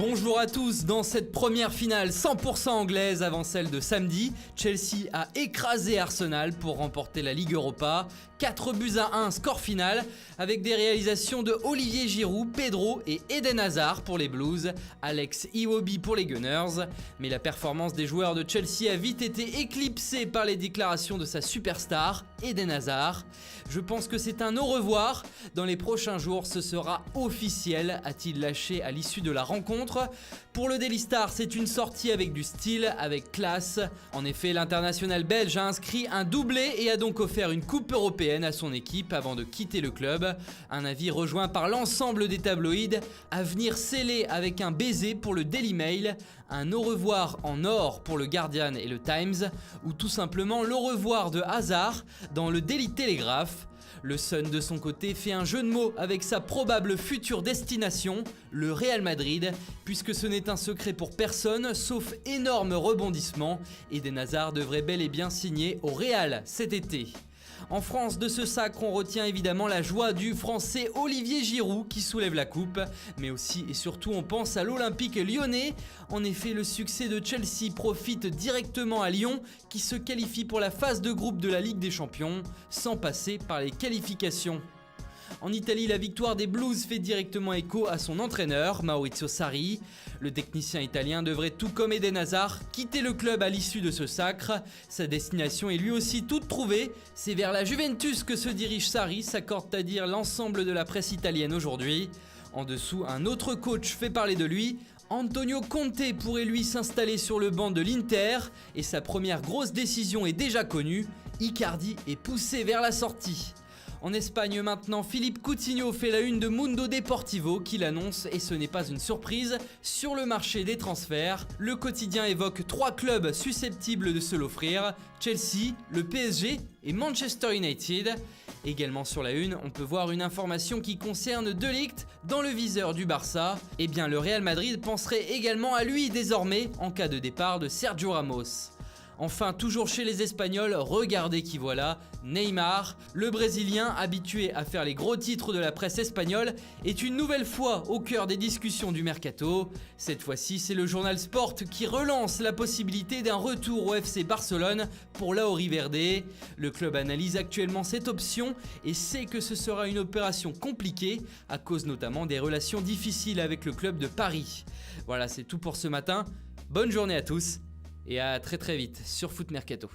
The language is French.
Bonjour à tous, dans cette première finale 100% anglaise avant celle de samedi, Chelsea a écrasé Arsenal pour remporter la Ligue Europa. 4-1 score final avec des réalisations de Olivier Giroud, Pedro et Eden Hazard pour les Blues, Alex Iwobi pour les Gunners. Mais la performance des joueurs de Chelsea a vite été éclipsée par les déclarations de sa superstar, Eden Hazard. Je pense que c'est un au revoir. Dans les prochains jours, ce sera officiel, a-t-il lâché à l'issue de la rencontre. Pour le Daily Star, c'est une sortie avec du style, avec classe. En effet, l'international belge a inscrit un doublé et a donc offert une coupe européenne à son équipe avant de quitter le club. Un avis rejoint par l'ensemble des tabloïds. Avenir scellé avec un baiser pour le Daily Mail, un au revoir en or pour le Guardian et le Times, ou tout simplement l'au revoir de Hazard dans le Daily Telegraph. Le Sun de son côté fait un jeu de mots avec sa probable future destination, le Real Madrid, puisque ce n'est un secret pour personne, sauf énorme rebondissement, Eden Hazard devrait bel et bien signer au Real cet été. En France, de ce sacre, on retient évidemment la joie du Français Olivier Giroud qui soulève la coupe, mais aussi et surtout on pense à l'Olympique lyonnais. En effet, le succès de Chelsea profite directement à Lyon qui se qualifie pour la phase de groupe de la Ligue des Champions, sans passer par les qualifications. En Italie, la victoire des Blues fait directement écho à son entraîneur, Maurizio Sarri. Le technicien italien devrait, tout comme Eden Hazard, quitter le club à l'issue de ce sacre. Sa destination est lui aussi toute trouvée. C'est vers la Juventus que se dirige Sarri, s'accorde à dire l'ensemble de la presse italienne aujourd'hui. En dessous, un autre coach fait parler de lui. Antonio Conte pourrait lui s'installer sur le banc de l'Inter et sa première grosse décision est déjà connue. Icardi est poussé vers la sortie. En Espagne maintenant, Philippe Coutinho fait la une de Mundo Deportivo qui l'annonce et ce n'est pas une surprise. Sur le marché des transferts, le quotidien évoque 3 clubs susceptibles de se l'offrir, Chelsea, le PSG et Manchester United. Également sur la une, on peut voir une information qui concerne De Ligt dans le viseur du Barça. Eh bien le Real Madrid penserait également à lui désormais en cas de départ de Sergio Ramos. Enfin, toujours chez les Espagnols, regardez qui voilà, Neymar, le Brésilien habitué à faire les gros titres de la presse espagnole, est une nouvelle fois au cœur des discussions du mercato. Cette fois-ci, c'est le journal Sport qui relance la possibilité d'un retour au FC Barcelone pour Lauri Verde. Le club analyse actuellement cette option et sait que ce sera une opération compliquée à cause notamment des relations difficiles avec le club de Paris. Voilà, c'est tout pour ce matin. Bonne journée à tous. Et à très vite sur Foot Mercato.